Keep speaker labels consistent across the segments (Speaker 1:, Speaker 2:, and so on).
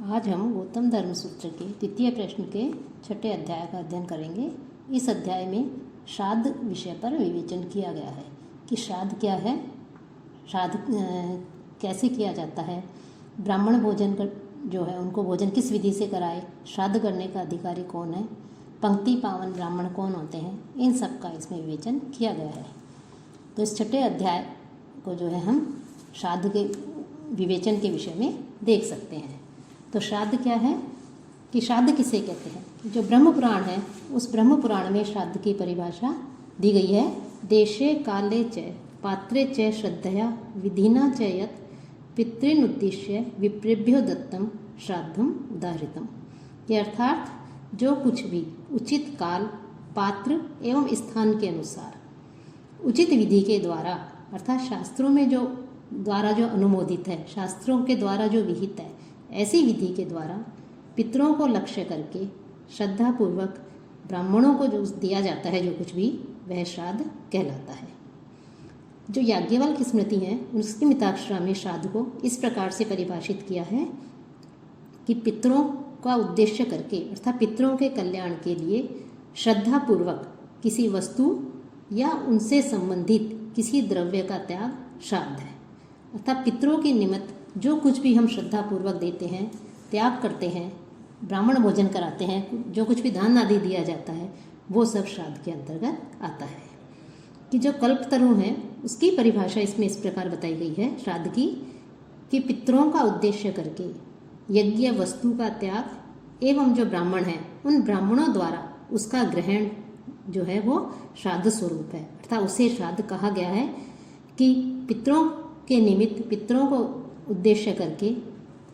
Speaker 1: आज हम गौतम धर्म सूत्र के द्वितीय प्रश्न के छठे अध्याय का अध्ययन करेंगे। इस अध्याय में श्राद्ध विषय पर विवेचन किया गया है कि श्राद्ध क्या है, श्राद्ध कैसे किया जाता है, ब्राह्मण भोजन कर जो है उनको भोजन किस विधि से कराए, श्राद्ध करने का अधिकारी कौन है, पंक्ति पावन ब्राह्मण कौन होते हैं, इन सब का इसमें विवेचन किया गया है। तो इस छठे अध्याय को जो है हम श्राद्ध के विवेचन के विषय में देख सकते हैं। तो श्राद्ध क्या है कि श्राद्ध किसे कहते हैं। जो ब्रह्म पुराण है उस ब्रह्म पुराण में श्राद्ध की परिभाषा दी गई है। देशे काले च पात्रे च श्रद्धया विधिना च यत् पितृनुद्दिश्य विप्रेभ्यो दत्तम श्राद्धम उदाहृतम। ये अर्थात जो कुछ भी उचित काल, पात्र एवं स्थान के अनुसार उचित विधि के द्वारा अर्थात शास्त्रों में जो द्वारा जो अनुमोदित है, शास्त्रों के द्वारा जो विहित है, ऐसी विधि के द्वारा पितरों को लक्ष्य करके श्रद्धापूर्वक ब्राह्मणों को जो दिया जाता है, जो कुछ भी, वह श्राद्ध कहलाता है। जो याज्ञवल्क्य स्मृति है उसकी मिताक्षरा में श्राद्ध को इस प्रकार से परिभाषित किया है कि पितरों का उद्देश्य करके अर्थात पितरों के कल्याण के लिए श्रद्धापूर्वक किसी वस्तु या उनसे संबंधित किसी द्रव्य का त्याग श्राद्ध है। अर्थात पितरों के निमित्त जो कुछ भी हम श्रद्धापूर्वक देते हैं, त्याग करते हैं, ब्राह्मण भोजन कराते हैं, जो कुछ भी दान आदि दिया जाता है, वो सब श्राद्ध के अंतर्गत आता है। कि जो कल्पतरु है उसकी परिभाषा इसमें इस प्रकार बताई गई है श्राद्ध की कि पितरों का उद्देश्य करके यज्ञ वस्तु का त्याग एवं जो ब्राह्मण है उन ब्राह्मणों द्वारा उसका ग्रहण जो है वो श्राद्ध स्वरूप है। अर्थात उसे श्राद्ध कहा गया है कि पितरों के निमित्त, पितरों को उद्देश्य करके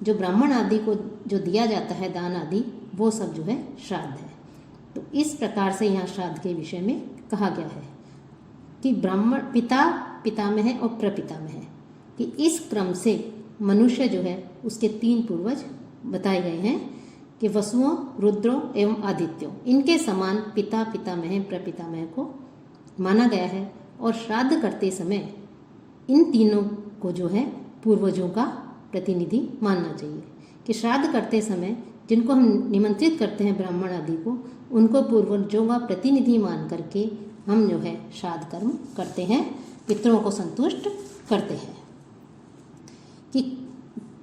Speaker 1: जो ब्राह्मण आदि को जो दिया जाता है दान आदि, वो सब जो है श्राद्ध है। तो इस प्रकार से यहाँ श्राद्ध के विषय में कहा गया है कि ब्राह्मण पिता पितामह है और प्रपितामह है, कि इस क्रम से मनुष्य जो है उसके तीन पूर्वज बताए गए हैं कि वसुओं, रुद्रों एवं आदित्यों, इनके समान पिता पितामह प्रपितामह को माना गया है। और श्राद्ध करते समय इन तीनों को जो है पूर्वजों का प्रतिनिधि मानना चाहिए। कि श्राद्ध करते समय जिनको हम निमंत्रित करते हैं ब्राह्मण आदि को, उनको पूर्वजों का प्रतिनिधि मान करके हम जो है श्राद्ध कर्म करते हैं, पितरों को संतुष्ट करते हैं। कि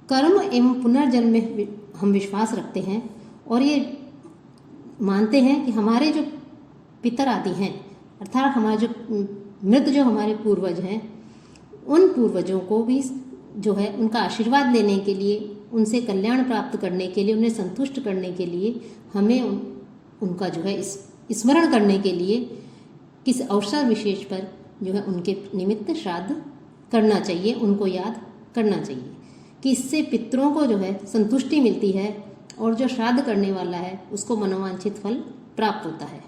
Speaker 1: कर्म एवं पुनर्जन्म में हम विश्वास रखते हैं और ये मानते हैं कि हमारे जो पितर आदि हैं अर्थात हमारे जो मृत जो हमारे पूर्वज हैं, उन पूर्वजों को भी जो है उनका आशीर्वाद लेने के लिए, उनसे कल्याण प्राप्त करने के लिए, उन्हें संतुष्ट करने के लिए हमें उनका जो है स्मरण करने के लिए किस अवसर विशेष पर जो है उनके निमित्त श्राद्ध करना चाहिए, उनको याद करना चाहिए। कि इससे पितरों को जो है संतुष्टि मिलती है और जो श्राद्ध करने वाला है उसको मनोवांछित फल प्राप्त होता है।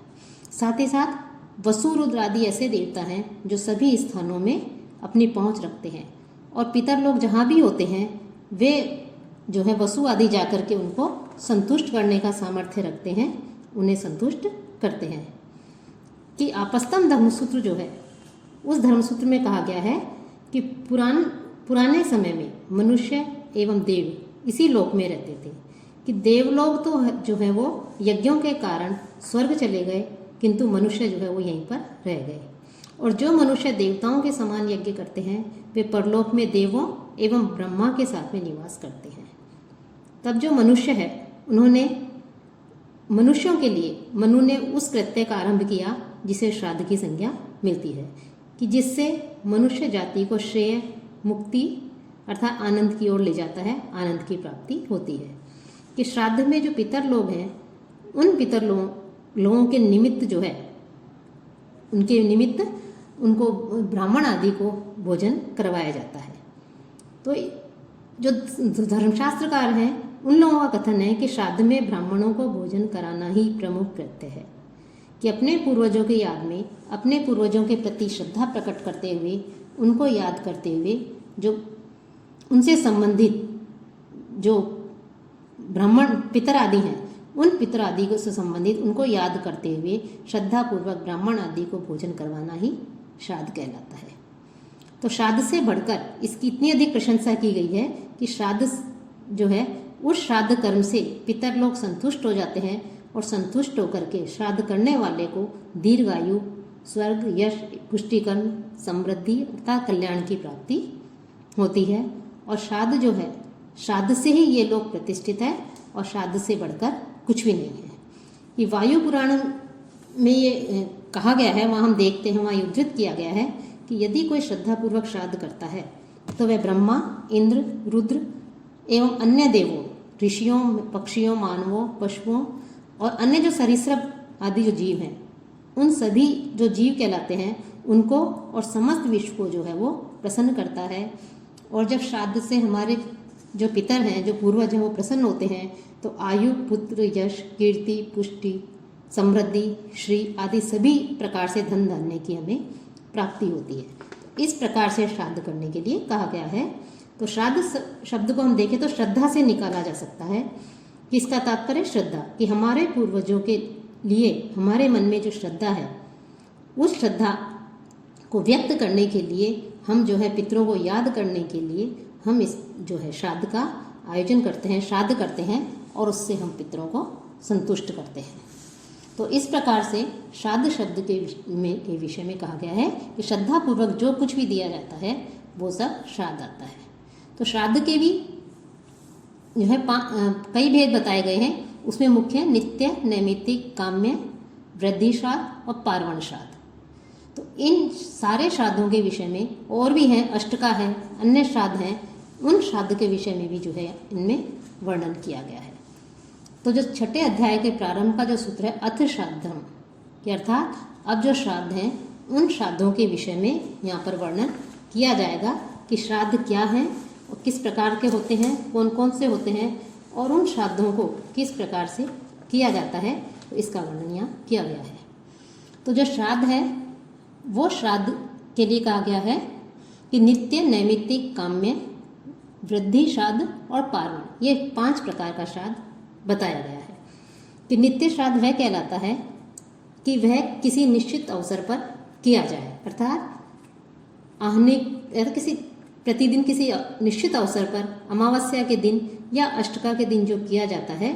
Speaker 1: साथ ही साथ वसु, रुद्र आदि ऐसे देवता हैं जो सभी स्थानों में अपनी पहुंच रखते हैं और पितर लोग जहाँ भी होते हैं वे जो है वसु आदि जाकर के उनको संतुष्ट करने का सामर्थ्य रखते हैं, उन्हें संतुष्ट करते हैं। कि आपस्तम धर्मसूत्र जो है उस धर्मसूत्र में कहा गया है कि पुराने समय में मनुष्य एवं देव इसी लोक में रहते थे। कि देवलोक तो जो है वो यज्ञों के कारण स्वर्ग चले गए, किंतु मनुष्य जो है वो यहीं पर रह गए। और जो मनुष्य देवताओं के समान यज्ञ करते हैं वे परलोक में देवों एवं ब्रह्मा के साथ में निवास करते हैं। तब जो मनुष्य है उन्होंने मनुष्यों के लिए मनु ने उस कृत्य का आरंभ किया जिसे श्राद्ध की संज्ञा मिलती है। कि जिससे मनुष्य जाति को श्रेय, मुक्ति अर्थात आनंद की ओर ले जाता है, आनंद की प्राप्ति होती है। कि श्राद्ध में जो पितर लोग हैं उन पितर लोगों के निमित्त जो है उनके निमित्त उनको ब्राह्मण आदि को भोजन करवाया जाता है। तो जो धर्मशास्त्रकार हैं उन लोगों का कथन है कि श्राद्ध में ब्राह्मणों को भोजन कराना ही प्रमुख कृत्य है। कि अपने पूर्वजों की याद में, अपने पूर्वजों के प्रति श्रद्धा प्रकट करते हुए, उनको याद करते हुए, जो उनसे संबंधित जो ब्राह्मण पितर आदि हैं उन पितर आदि से संबंधित उनको याद करते हुए श्रद्धापूर्वक ब्राह्मण आदि को भोजन करवाना ही श्राद्ध कहलाता है। तो श्राद्ध से बढ़कर इसकी इतनी अधिक प्रशंसा की गई है कि श्राद्ध जो है उस श्राद्ध कर्म से पितर लोग संतुष्ट हो जाते हैं और संतुष्ट होकर के श्राद्ध करने वाले को दीर्घायु, स्वर्ग, यश, पुष्टिकर्म, समृद्धि अर्थात कल्याण की प्राप्ति होती है। और श्राद्ध जो है, श्राद्ध से ही ये लोग प्रतिष्ठित है और श्राद्ध से बढ़कर कुछ भी नहीं है। ये वायु पुराण में ये कहा गया है, वहाँ हम देखते हैं, वहाँ उद्धृत किया गया है कि यदि कोई श्रद्धापूर्वक श्राद्ध करता है तो वह ब्रह्मा, इंद्र, रुद्र एवं अन्य देवों, ऋषियों, पक्षियों, मानवों, पशुओं और अन्य जो सरीसृप आदि जो जीव हैं, उन सभी जो जीव कहलाते हैं उनको और समस्त विश्व को जो है वो प्रसन्न करता है। और जब श्राद्ध से हमारे जो पितर हैं, जो पूर्वज हैं, वो प्रसन्न होते हैं तो आयु, पुत्र, यश, कीर्ति, पुष्टि, समृद्धि, श्री आदि सभी प्रकार से धन धान्य की हमें प्राप्ति होती है। इस प्रकार से श्राद्ध करने के लिए कहा गया है। तो श्राद्ध शब्द को हम देखें तो श्रद्धा से निकाला जा सकता है। किसका तात्पर्य? श्रद्धा, कि हमारे पूर्वजों के लिए हमारे मन में जो श्रद्धा है, उस श्रद्धा को व्यक्त करने के लिए हम जो है पितरों को याद करने के लिए हम इस जो है श्राद्ध का आयोजन करते हैं, श्राद्ध करते हैं और उससे हम पितरों को संतुष्ट करते हैं। तो इस प्रकार से श्राद्ध शब्द के विषय में कहा गया है कि श्रद्धापूर्वक जो कुछ भी दिया जाता है वो सब श्राद्ध आता है। तो श्राद्ध के भी जो है कई भेद बताए गए हैं। उसमें मुख्य नित्य, नैमित्तिक, काम्य, वृद्धि श्राद्ध और पार्वण श्राद्ध। तो इन सारे श्राद्धों के विषय में और भी हैं, अष्टका है, अन्य श्राद्ध हैं, उन श्राद्ध के विषय में भी जो है इनमें वर्णन किया गया है। तो जो छठे अध्याय के प्रारंभ का जो सूत्र है अथ श्राद्धम, कि अर्थात अब जो श्राद्ध हैं उन श्राद्धों के विषय में यहाँ पर वर्णन किया जाएगा कि श्राद्ध क्या हैं और किस प्रकार के होते हैं, कौन कौन से होते हैं और उन श्राद्धों को किस प्रकार से किया जाता है, तो इसका वर्णन यहाँ किया गया है। तो जो श्राद्ध है वो श्राद्ध के लिए कहा गया है कि नित्य, नैमित्तिक, काम्य, वृद्धि श्राद्ध और पार्वण, ये 5 प्रकार का श्राद्ध बताया गया है। कि नित्य श्राद्ध वह कहलाता है कि वह किसी निश्चित अवसर पर किया जाए, अर्थात किसी प्रतिदिन किसी निश्चित अवसर पर अमावस्या के दिन या अष्टका के दिन जो किया जाता है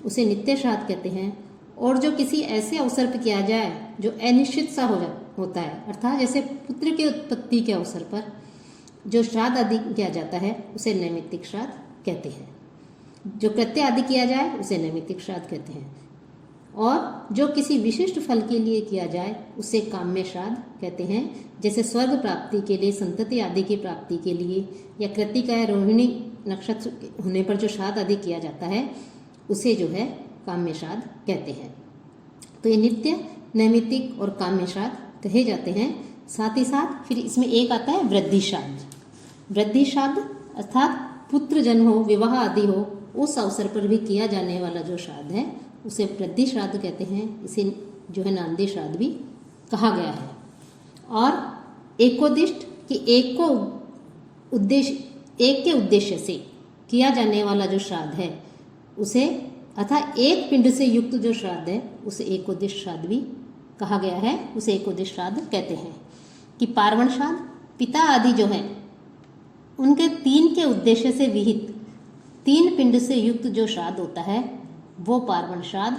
Speaker 1: उसे नित्य श्राद्ध कहते हैं। और जो किसी ऐसे अवसर पर किया जाए जो अनिश्चित सा होता है, अर्थात जैसे पुत्र के उत्पत्ति के अवसर पर जो श्राद्ध आदि किया जाता है उसे नैमित्तिक श्राद्ध कहते हैं। जो कृत्य आदि किया जाए उसे नैमित्तिक श्राद्ध कहते हैं। और जो किसी विशिष्ट फल के लिए किया जाए उसे काम्य श्राद्ध कहते हैं। जैसे स्वर्ग प्राप्ति के लिए, संतति आदि की प्राप्ति के लिए, या कृत्तिका या रोहिणी नक्षत्र होने पर जो श्राद्ध आदि किया जाता है उसे जो है काम्य श्राद्ध कहते हैं। तो ये नित्य, नैमित्तिक और काम्य श्राद्ध कहे जाते हैं। साथ ही साथ फिर इसमें एक आता है वृद्धि श्राद्ध। वृद्धि श्राद्ध अर्थात पुत्र जन्म हो, विवाह आदि हो, उस अवसर पर भी किया जाने वाला जो श्राद्ध है उसे वृद्धि श्राद्ध कहते हैं। इसे जो है नांदी श्राद्ध भी कहा गया है। और एकोदिष्ट कि एक के उद्देश्य से किया जाने वाला जो श्राद्ध है उसे, अर्थात एक पिंड से युक्त जो श्राद्ध है उसे एकोदिष्ट श्राद्ध भी कहा गया है, उसे एकोदिष्ट श्राद्ध कहते हैं। कि पार्वण श्राद्ध पिता आदि जो है उनके 3 के उद्देश्य से विहित 3 पिंड से युक्त जो श्राद्ध होता है वो पार्वण श्राद्ध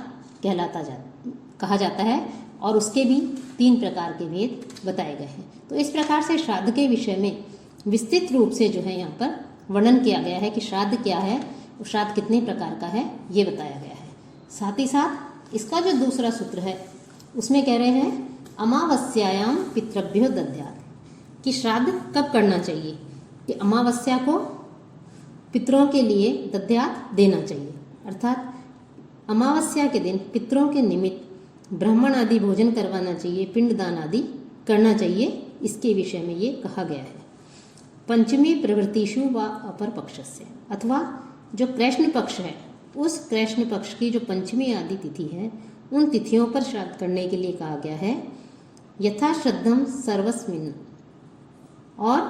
Speaker 1: कहा जाता है। और उसके भी 3 प्रकार के भेद बताए गए हैं। तो इस प्रकार से श्राद्ध के विषय में विस्तृत रूप से जो है यहाँ पर वर्णन किया गया है कि श्राद्ध क्या है, श्राद्ध कितने प्रकार का है, ये बताया गया है। साथ ही साथ इसका जो दूसरा सूत्र है उसमें कह रहे हैं अमावस्यायाम पितृभ्यो दद्यात्, कि श्राद्ध कब करना चाहिए, कि अमावस्या को पितरों के लिए दद्यात् देना चाहिए, अर्थात अमावस्या के दिन पितरों के निमित्त ब्राह्मण आदि भोजन करवाना चाहिए, पिंडदान आदि करना चाहिए। इसके विषय में ये कहा गया है। पंचमी प्रवृत्तिषु व अपर पक्षस्य, अथवा जो कृष्ण पक्ष है उस कृष्ण पक्ष की जो पंचमी आदि तिथि है उन तिथियों पर श्राद्ध करने के लिए कहा गया है। यथा श्रद्धम सर्वस्मिन्, और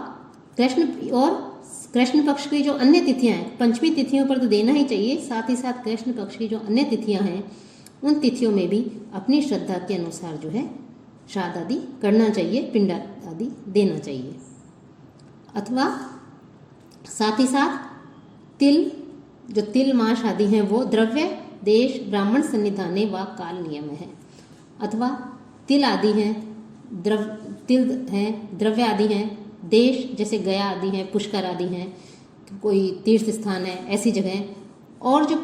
Speaker 1: कृष्ण पक्ष की जो अन्य तिथियां हैं, पंचमी तिथियों पर तो देना ही चाहिए, साथ ही साथ कृष्ण पक्ष की जो अन्य तिथियां हैं उन तिथियों में भी अपनी श्रद्धा के अनुसार जो है श्राद्ध आदि करना चाहिए, पिंड आदि देना चाहिए। अथवा साथ ही साथ तिल, जो तिल माश आदि हैं वो द्रव्य देश ब्राह्मण सन्निधाने व काल नियम है। अथवा तिल आदि हैं, तिल हैं, द्रव्य आदि हैं, देश जैसे गया आदि हैं, पुष्कर आदि हैं, कोई तीर्थ स्थान है, ऐसी जगह। और जो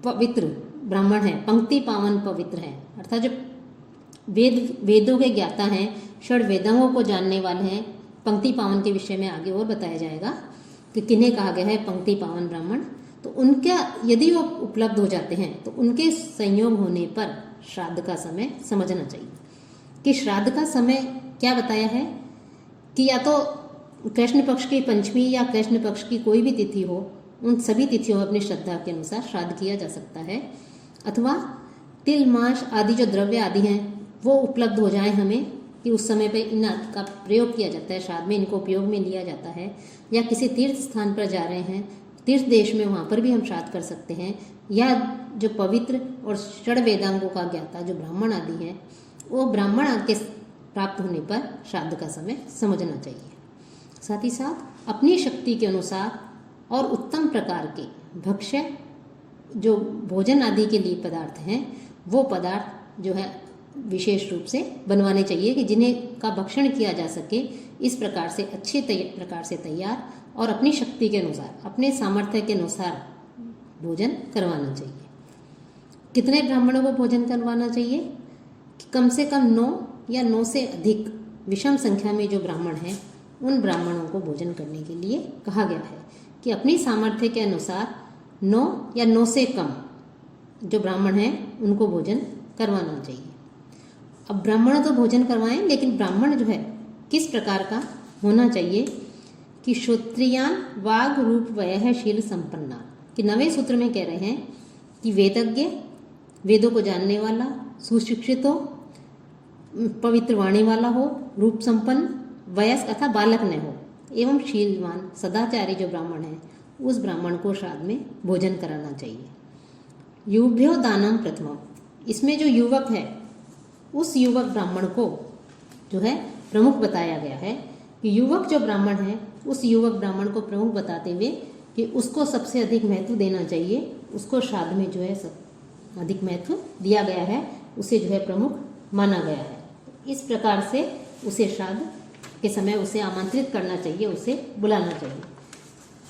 Speaker 1: पवित्र ब्राह्मण हैं, पंक्ति पावन पवित्र हैं, अर्थात जो वेदों के ज्ञाता हैं, षड वेदांगों को जानने वाले हैं। पंक्ति पावन के विषय में आगे और बताया जाएगा कि किन्हें कहा गया है पंक्ति पावन ब्राह्मण। तो उनका यदि वो उपलब्ध हो जाते हैं तो उनके संयोग होने पर श्राद्ध का समय समझना चाहिए। कि श्राद्ध का समय क्या बताया है कि या तो कृष्ण पक्ष की पंचमी या कृष्ण पक्ष की कोई भी तिथि हो, उन सभी तिथियों में अपनी श्रद्धा के अनुसार श्राद्ध किया जा सकता है। अथवा तिल माश आदि जो द्रव्य आदि हैं वो उपलब्ध हो जाए हमें कि उस समय पे इन का प्रयोग किया जाता है, श्राद्ध में इनको उपयोग में लिया जाता है। या किसी तीर्थ स्थान पर जा रहे हैं, तीर्थ देश में, वहाँ पर भी हम श्राद्ध कर सकते हैं। या जो पवित्र और षड वेदांगों का ज्ञाता जो ब्राह्मण आदि हैं, वो ब्राह्मण के प्राप्त होने पर श्राद्ध का समय समझना चाहिए। साथ ही साथ अपनी शक्ति के अनुसार और उत्तम प्रकार के भक्ष्य जो भोजन आदि के लिए पदार्थ हैं, वो पदार्थ जो है विशेष रूप से बनवाने चाहिए कि जिन्हें का भक्षण किया जा सके। इस प्रकार से अच्छे प्रकार से तैयार और अपनी शक्ति के अनुसार, अपने सामर्थ्य के अनुसार भोजन करवाना चाहिए। कितने ब्राह्मणों को भोजन करवाना चाहिए? कम से कम 9 या 9 से अधिक विषम संख्या में जो ब्राह्मण हैं, उन ब्राह्मणों को भोजन करने के लिए कहा गया है कि अपनी सामर्थ्य के अनुसार 9 या 9 से कम जो ब्राह्मण हैं उनको भोजन करवाना चाहिए। अब ब्राह्मण तो भोजन करवाएं, लेकिन ब्राह्मण जो है किस प्रकार का होना चाहिए कि श्रोत्रियान वाग रूप वयः शील संपन्ना। कि 9वें सूत्र में कह रहे हैं कि वेदज्ञ, वेदों को जानने वाला, सुशिक्षित हो, पवित्र वाणी वाला हो, रूप संपन्न, वयस्क अथवा बालक न हो, एवं शीलवान सदाचारी जो ब्राह्मण है, उस ब्राह्मण को श्राद्ध में भोजन कराना चाहिए। युभ्यो दानम प्रथमम, इसमें जो युवक है उस युवक ब्राह्मण को जो है प्रमुख बताया गया है कि युवक जो ब्राह्मण है उस युवक ब्राह्मण को प्रमुख बताते हुए कि उसको सबसे अधिक महत्व देना चाहिए, उसको श्राद्ध में जो है सब अधिक महत्व दिया गया है, उसे जो है प्रमुख माना गया है। इस प्रकार से उसे श्राद्ध के समय उसे आमंत्रित करना चाहिए, उसे बुलाना चाहिए।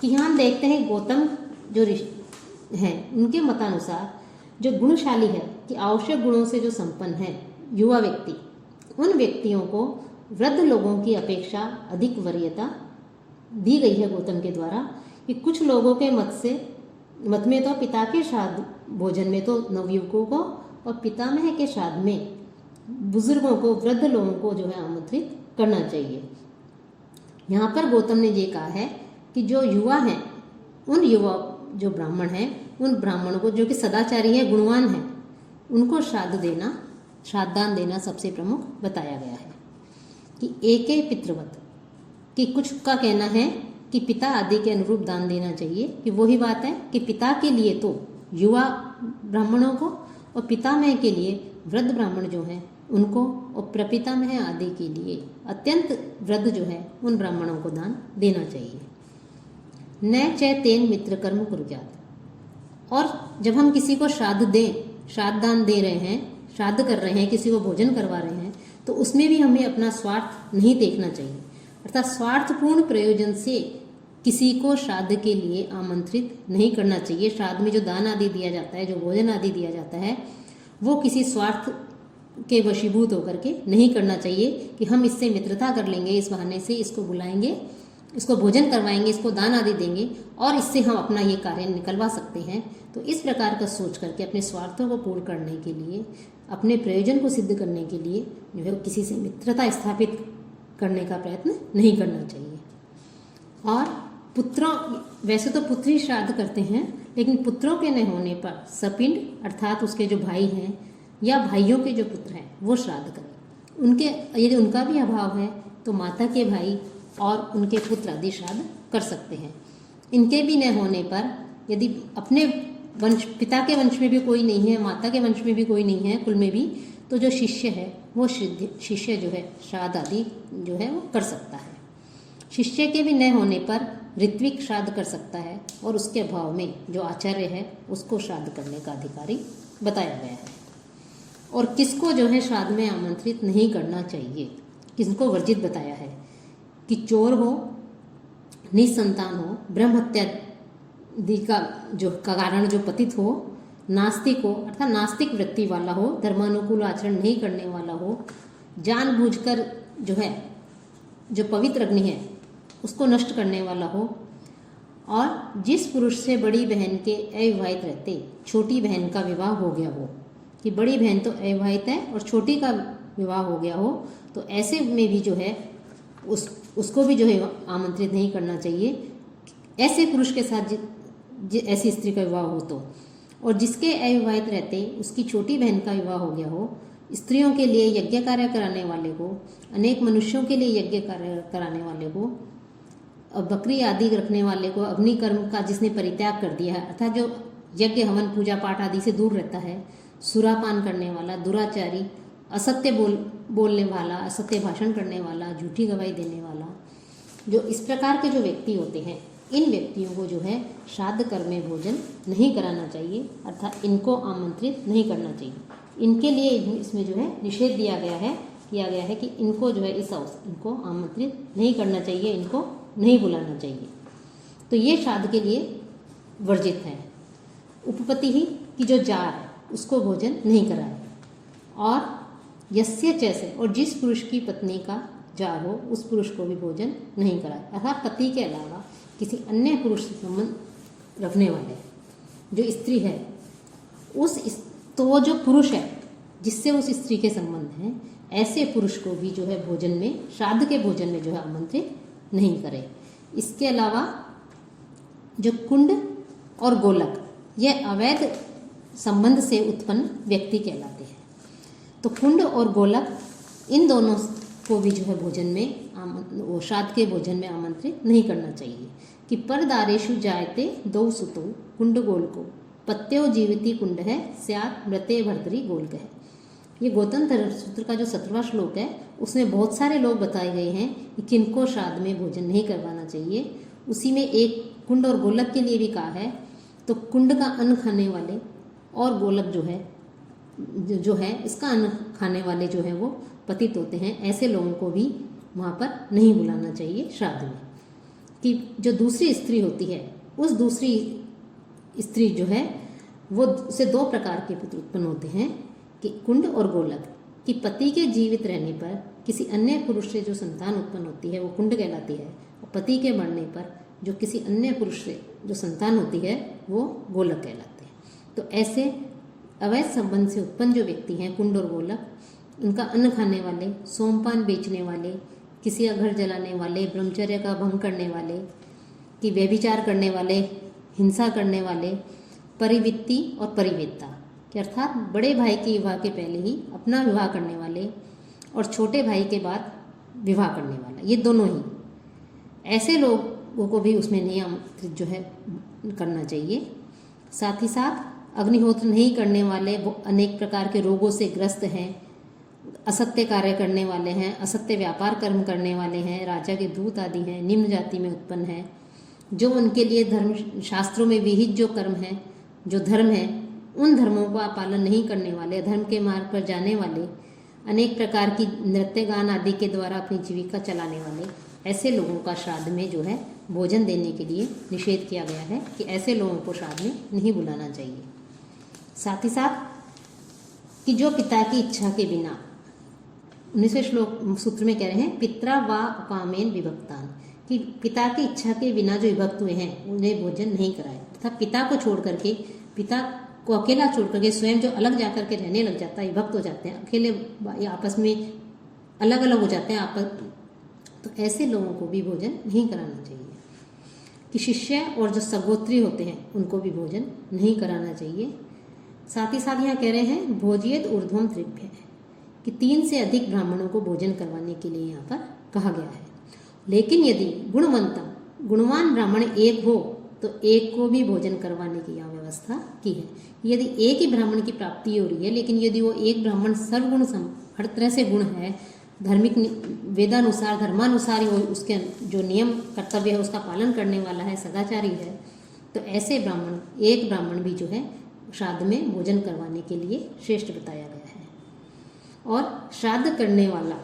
Speaker 1: कि यहाँ हम देखते हैं गौतम जो ऋषि हैं उनके मतानुसार जो गुणशाली है कि आवश्यक गुणों से जो संपन्न है युवा व्यक्ति, उन व्यक्तियों को वृद्ध लोगों की अपेक्षा अधिक वरीयता दी गई है गौतम के द्वारा। कि कुछ लोगों के मत में तो पिता के श्राद्ध भोजन में तो नवयुवकों को और पितामह के श्राद्ध में बुजुर्गों को, वृद्ध लोगों को जो है आमंत्रित करना चाहिए। यहाँ पर गौतम ने ये कहा है कि जो युवा हैं, उन युवा जो ब्राह्मण हैं, उन ब्राह्मणों को जो कि सदाचारी है, गुणवान है, उनको श्राद्धान देना सबसे प्रमुख बताया गया है। कि एके पितृवत, कि कुछ का कहना है कि पिता आदि के अनुरूप दान देना चाहिए। कि वही बात है कि पिता के लिए तो युवा ब्राह्मणों को और पितामह के लिए वृद्ध ब्राह्मण जो हैं उनको, और प्रपितामह आदि के लिए अत्यंत वृद्ध जो है उन ब्राह्मणों को दान देना चाहिए। न च तेन मित्र कर्म कुर्यात्, और जब हम किसी को श्राद्धान दे रहे हैं, श्राद्ध कर रहे हैं, किसी को भोजन करवा रहे हैं, तो उसमें भी हमें अपना स्वार्थ नहीं देखना चाहिए। अर्थात स्वार्थपूर्ण प्रयोजन से किसी को श्राद्ध के लिए आमंत्रित नहीं करना चाहिए। श्राद्ध में जो दान आदि दिया जाता है, जो भोजन आदि दिया जाता है, वो किसी स्वार्थ के वशीभूत होकर के नहीं करना चाहिए कि हम इससे मित्रता कर लेंगे, इस बहाने से इसको बुलाएंगे, इसको भोजन करवाएंगे, इसको दान आदि देंगे और इससे हम अपना ये कार्य निकलवा सकते हैं। तो इस प्रकार का सोच करके अपने स्वार्थों को पूर्ण करने के लिए, अपने प्रयोजन को सिद्ध करने के लिए जो है किसी से मित्रता स्थापित करने का प्रयत्न नहीं करना चाहिए। और पुत्रों, वैसे तो पुत्र ही श्राद्ध करते हैं, लेकिन पुत्रों के न होने पर सपिंड अर्थात उसके जो भाई हैं या भाइयों के जो पुत्र हैं वो श्राद्ध करें। उनके यदि उनका भी अभाव है तो माता के भाई और उनके पुत्र आदि श्राद्ध कर सकते हैं। इनके भी न होने पर यदि अपने वंश, पिता के वंश में भी कोई नहीं है, माता के वंश में भी कोई नहीं है, कुल में भी, तो जो शिष्य है वो शिष्य जो है श्राद्ध आदि जो है वो कर सकता है। शिष्य के भी न होने पर ऋत्विक श्राद्ध कर सकता है और उसके अभाव में जो आचार्य है उसको श्राद्ध करने का अधिकारी बताया गया है। और किसको जो है श्राद्ध में आमंत्रित नहीं करना चाहिए, किसको वर्जित बताया है कि चोर हो, निसंतान हो, ब्रह्म हत्या का कारण जो पतित हो, नास्तिक हो अर्थात नास्तिक वृत्ति वाला हो, धर्मानुकूल आचरण नहीं करने वाला हो, जानबूझकर जो है जो पवित्र अग्नि है उसको नष्ट करने वाला हो, और जिस पुरुष से बड़ी बहन के अविवाहित रहते छोटी बहन का विवाह हो गया हो, कि बड़ी बहन तो अविवाहित है और छोटी का विवाह हो गया हो, तो ऐसे में भी जो है उसको भी जो है आमंत्रित नहीं करना चाहिए। ऐसे पुरुष के साथ ऐसी स्त्री का विवाह हो तो, और जिसके अविवाहित रहते उसकी छोटी बहन का विवाह हो गया हो, स्त्रियों के लिए यज्ञ कार्य कराने वाले को, अनेक मनुष्यों के लिए यज्ञ कार्य कराने वाले को, और बकरी आदि रखने वाले को, अग्नि कर्म का जिसने परित्याग कर दिया है अर्थात जो यज्ञ हवन पूजा पाठ आदि से दूर रहता है, सुरापान करने वाला, दुराचारी, असत्य बोलने वाला, असत्य भाषण करने वाला, झूठी गवाही देने वाला, जो इस प्रकार के जो व्यक्ति होते हैं, इन व्यक्तियों को जो है श्राद्ध कर्म में भोजन नहीं कराना चाहिए अर्थात इनको आमंत्रित नहीं करना चाहिए। इनके लिए इसमें जो है निषेध किया गया है कि इनको जो है इनको आमंत्रित नहीं करना चाहिए, इनको नहीं बुलाना चाहिए। तो ये श्राद्ध के लिए वर्जित है। उपपति ही कि जो जार है उसको भोजन नहीं कराए, और यस्य चैसे और जिस पुरुष की पत्नी का जार हो उस पुरुष को भी भोजन नहीं कराए, अर्थात पति के अलावा किसी अन्य पुरुष से संबंध रखने वाले जो स्त्री है तो जो पुरुष है जिससे उस स्त्री के संबंध हैं, ऐसे पुरुष को भी जो है भोजन में, श्राद्ध के भोजन में जो है आमंत्रित नहीं करे। इसके अलावा जो कुंड और गोलक यह अवैध संबंध से उत्पन्न व्यक्ति कहलाते हैं। तो कुंड और गोलक इन दोनों को भी जो है भोजन में श्राद्ध के भोजन में आमंत्रित नहीं करना चाहिए। कि परदारेषु जायते दौ सुतो कुंड गोलको पत्यो जीविती कुंड है स्यात् मृते भर्तरी गोलक है। ये गौतम सूत्र का जो 17वां श्लोक है उसमें बहुत सारे लोग बताए गए हैं कि किनको श्राद्ध में भोजन नहीं करवाना चाहिए। उसी में एक कुंड और गोलक के लिए भी कहा है। तो कुंड का अन्न खाने वाले और गोलक जो है इसका अन्न खाने वाले जो है वो पतित होते हैं, ऐसे लोगों को भी वहाँ पर नहीं बुलाना चाहिए श्राद्ध में। कि जो दूसरी स्त्री होती है उस दूसरी स्त्री जो है वो से दो प्रकार के पुत्र उत्पन्न होते हैं कि कुंड और गोलक। कि पति के जीवित रहने पर किसी अन्य पुरुष से जो संतान उत्पन्न होती है वो कुंड कहलाती है, और पति के मरने पर जो किसी अन्य पुरुष से जो संतान होती है वो गोलक कहलाते हैं। तो ऐसे अवैध संबंध से उत्पन्न जो व्यक्ति हैं कुंड और गोलक, इनका अन्न खाने वाले, सोमपान बेचने वाले, किसी का घर जलाने वाले, ब्रह्मचर्य का भंग करने वाले, कि व्यभिचार करने वाले, हिंसा करने वाले, परिवित्ति और परिवेत्ता कि अर्थात बड़े भाई के विवाह के पहले ही अपना विवाह करने वाले और छोटे भाई के बाद विवाह करने वाला, ये दोनों ही, ऐसे लोगों को भी उसमें नहीं आमंत्रित जो है करना चाहिए। साथ ही साथ अग्निहोत्र नहीं करने वाले, वो अनेक प्रकार के रोगों से ग्रस्त हैं, असत्य कार्य करने वाले हैं, असत्य व्यापार कर्म करने वाले हैं, राजा के दूत आदि हैं, निम्न जाति में उत्पन्न हैं, जो उनके लिए धर्म शास्त्रों में विहित जो कर्म है, जो धर्म है, उन धर्मों का पालन नहीं करने वाले, धर्म के मार्ग पर जाने वाले, अनेक प्रकार की नृत्य गान आदि के द्वारा अपनी जीविका चलाने वाले, ऐसे लोगों का श्राद्ध में जो है भोजन देने के लिए निषेध किया गया है कि ऐसे लोगों को श्राद्ध में नहीं बुलाना चाहिए। साथ ही साथ कि जो पिता की इच्छा के बिना, 19वें श्लोक सूत्र में कह रहे हैं पित्रा वा उपामेन विभक्तान, कि पिता की इच्छा के बिना जो विभक्त हुए हैं उन्हें भोजन नहीं कराए। अर्थात पिता को छोड़ करके, पिता को अकेला छोड़ करके स्वयं जो अलग जा करके रहने लग जाता है, विभक्त हो जाते हैं, अकेले आपस में अलग अलग हो जाते हैं आपस, तो ऐसे लोगों को भी भोजन नहीं कराना चाहिए। कि शिष्य और जो सगोत्री होते हैं उनको भी भोजन नहीं कराना चाहिए। साथ ही साथ यहाँ कह रहे हैं भोजियत ऊर्ध्वम त्रिभ्य, कि 3 से अधिक ब्राह्मणों को भोजन करवाने के लिए यहाँ पर कहा गया है। लेकिन यदि गुणवान ब्राह्मण एक हो तो एक को भी भोजन करवाने की यहाँ व्यवस्था की है। यदि एक ही ब्राह्मण की प्राप्ति हो रही है, लेकिन यदि वो एक ब्राह्मण सर्वगुण हर तरह से गुण है, धार्मिक वेदानुसार धर्मानुसार ही वो उसके जो नियम कर्तव्य है उसका पालन करने वाला है, सदाचारी है, तो ऐसे ब्राह्मण, एक ब्राह्मण भी जो है श्राद्ध में भोजन करवाने के लिए श्रेष्ठ बताया गया है। और श्राद्ध करने वाला,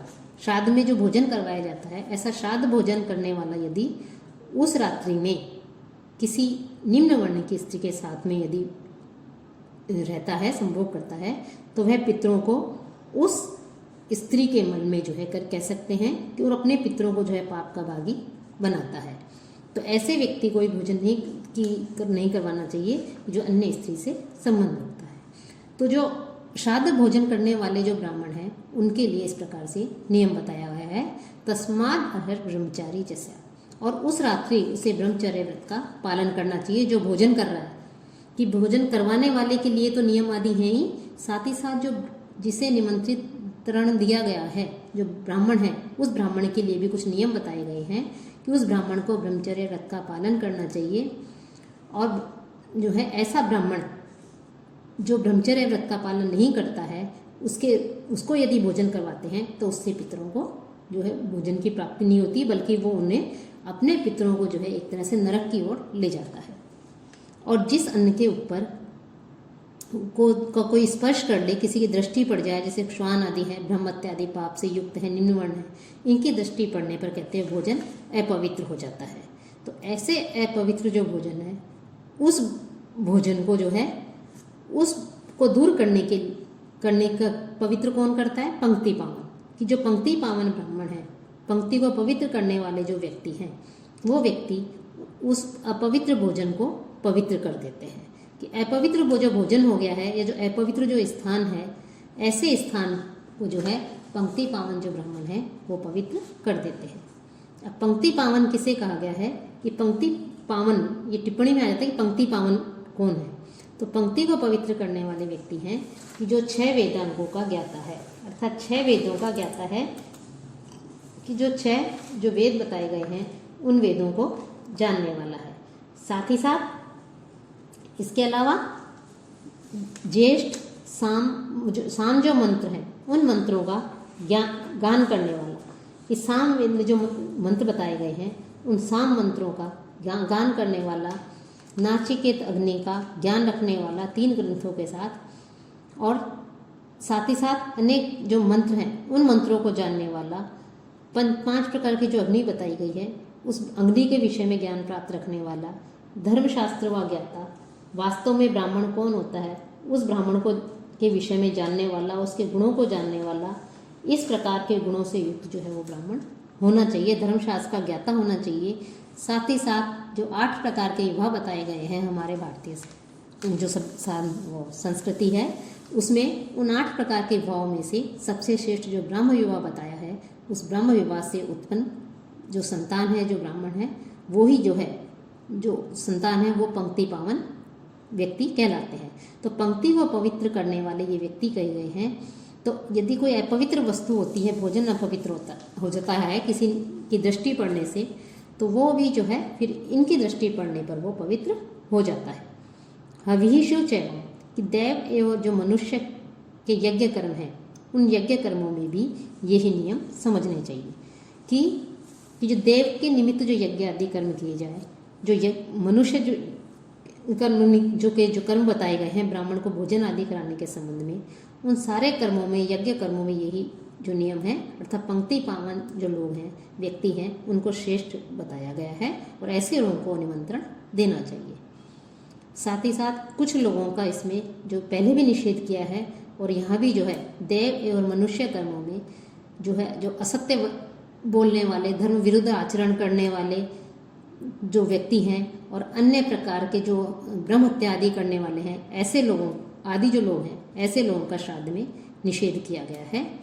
Speaker 1: श्राद्ध में जो भोजन करवाया जाता है, ऐसा श्राद्ध भोजन करने वाला यदि उस रात्रि में किसी निम्न वर्ण की स्त्री के साथ में यदि रहता है, संभोग करता है, तो वह पितरों को उस स्त्री के मन में जो है कह सकते हैं कि और अपने पितरों को जो है पाप का भागी बनाता है। तो ऐसे व्यक्ति को भोजन नहीं करवाना चाहिए जो अन्य स्त्री से संबंध रखता है। तो जो श्राद्ध भोजन करने वाले जो ब्राह्मण हैं उनके लिए इस प्रकार से नियम बताया गया है, तस्माद अहर ब्रह्मचारी जैसा, और उस रात्रि उसे ब्रह्मचर्य व्रत का पालन करना चाहिए जो भोजन कर रहा है। कि भोजन करवाने वाले के लिए तो नियम आदि हैं ही, साथ ही साथ जो जिसे निमंत्रण दिया गया है, जो ब्राह्मण है, उस ब्राह्मण के लिए भी कुछ नियम बताए गए हैं कि उस ब्राह्मण को ब्रह्मचर्य व्रत का पालन करना चाहिए। और जो है ऐसा ब्राह्मण जो ब्रह्मचर्य व्रत का पालन नहीं करता है, उसको यदि भोजन करवाते हैं तो उससे पितरों को जो है भोजन की प्राप्ति नहीं होती, बल्कि वो उन्हें अपने पितरों को जो है एक तरह से नरक की ओर ले जाता है। और जिस अन्न के ऊपर कोई स्पर्श कर ले, किसी की दृष्टि पड़ जाए, जैसे श्वान आदि है, ब्रह्मत्या आदि पाप से युक्त है, निम्न वर्ण है, इनकी दृष्टि पड़ने पर कहते हैं भोजन अपवित्र हो जाता है। तो ऐसे अपवित्र जो भोजन है, उस भोजन को जो है उसको दूर करने का पवित्र कौन करता है? पंक्ति पावन। कि जो पंक्ति पावन ब्राह्मण है, पंक्ति को पवित्र करने वाले जो व्यक्ति हैं, वो व्यक्ति उस अपवित्र भोजन को पवित्र कर देते हैं। कि अपवित्र जो भोजन हो गया है, या जो अपवित्र जो स्थान है, ऐसे स्थान को जो है पंक्ति पावन जो ब्राह्मण है वो पवित्र कर देते हैं। अब पंक्ति पावन किसे कहा गया है? कि पंक्ति पावन, ये टिप्पणी में आ जाता है कि पंक्ति पावन कौन है? तो पंक्ति को पवित्र करने वाले व्यक्ति हैं कि जो 6 वेदांगों का ज्ञाता है, अर्थात 6 वेदों का ज्ञाता है, कि जो 6 जो वेद बताए गए हैं उन वेदों को जानने वाला है। साथ ही साथ इसके अलावा ज्येष्ठ साम जो मंत्र हैं उन मंत्रों का गान करने वाला, कि साम वेद में जो मंत्र बताए गए हैं उन साम मंत्रों का गान करने वाला, नाचिकेत अग्नि का ज्ञान रखने वाला 3 ग्रंथों के साथ, और साथ ही साथ अनेक जो मंत्र हैं उन मंत्रों को जानने वाला, 5 प्रकार की जो अग्नि बताई गई है उस अग्नि के विषय में ज्ञान प्राप्त रखने वाला, धर्मशास्त्र व ज्ञाता, वास्तव में ब्राह्मण कौन होता है उस ब्राह्मण को के विषय में जानने वाला, उसके गुणों को जानने वाला, इस प्रकार के गुणों से युक्त जो है वो ब्राह्मण होना चाहिए, धर्मशास्त्र का ज्ञाता होना चाहिए। साथ ही साथ जो 8 प्रकार के विवाह बताए गए हैं हमारे भारतीय जो संस्कृति है, उसमें उन 8 प्रकार के विवाहों में से सबसे श्रेष्ठ जो ब्राह्म विवाह बताया है, उस ब्राह्म विवाह से उत्पन्न जो संतान है, जो ब्राह्मण है, वो ही जो है जो संतान है वो पंक्ति पावन व्यक्ति कहलाते हैं। तो पंक्ति को पवित्र करने वाले ये व्यक्ति कहे गए हैं। तो यदि कोई अपवित्र वस्तु होती है, भोजन अपवित्र हो जाता है किसी की दृष्टि पड़ने से, तो वो भी जो है फिर इनकी दृष्टि पड़ने पर वो पवित्र हो जाता है। हविषु चैवम, कि देव एवं जो मनुष्य के यज्ञ कर्म हैं उन यज्ञ कर्मों में भी यही नियम समझने चाहिए कि जो देव के निमित्त जो यज्ञ आदि कर्म किए जाए, जो मनुष्य जो कर्म बताए गए हैं ब्राह्मण को भोजन आदि कराने के संबंध में, उन सारे कर्मों में, यज्ञ कर्मों में यही जो नियम है, अर्थात पंक्ति पावन जो लोग हैं, व्यक्ति हैं, उनको श्रेष्ठ बताया गया है और ऐसे लोगों को निमंत्रण देना चाहिए। साथ ही साथ कुछ लोगों का इसमें जो पहले भी निषेध किया है, और यहाँ भी जो है देव एवं मनुष्य कर्मों में जो है जो असत्य बोलने वाले, धर्म विरुद्ध आचरण करने वाले जो व्यक्ति हैं और अन्य प्रकार के जो ब्रह्म हत्या आदि करने वाले हैं, ऐसे लोगों आदि जो लोग हैं, ऐसे लोगों का श्राद्ध में निषेध किया गया है।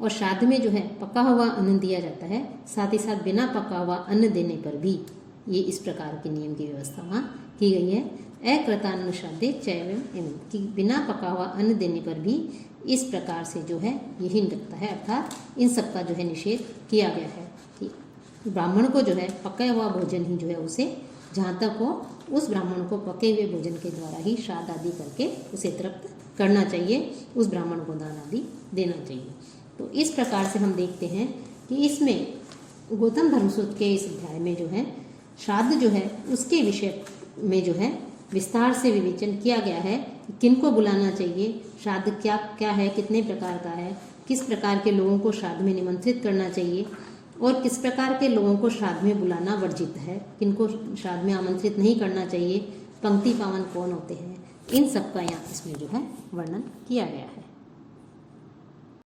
Speaker 1: और श्राद्ध में जो है पका हुआ अन्न दिया जाता है, साथ ही साथ बिना पका हुआ अन्न देने पर भी ये इस प्रकार के नियम की व्यवस्था वहाँ की गई है। अकृतान्न श्राद्धे चैवम एवं, कि बिना पका हुआ अन्न देने पर भी इस प्रकार से जो है यही लगता है, अर्थात इन सब का जो है निषेध किया गया है कि ब्राह्मण को जो है पका हुआ भोजन ही जो है उसे, जहाँ तक हो उस ब्राह्मण को पके हुए भोजन के द्वारा ही श्राद्ध आदि करके उसे तृप्त करना चाहिए, उस ब्राह्मण को दान आदि देना चाहिए। तो इस प्रकार से हम देखते हैं कि इसमें गौतम धर्म सूत्र के इस अध्याय में जो है श्राद्ध जो है उसके विषय में जो है विस्तार से विवेचन किया गया है। किनको बुलाना चाहिए, श्राद्ध क्या क्या है, कितने प्रकार का है, किस प्रकार के लोगों को श्राद्ध में निमंत्रित करना चाहिए और किस प्रकार के लोगों को श्राद्ध में बुलाना वर्जित है, किनको श्राद्ध में आमंत्रित नहीं करना चाहिए, पंक्ति पावन कौन होते हैं, इन सब का यहाँ इसमें जो है वर्णन किया गया है।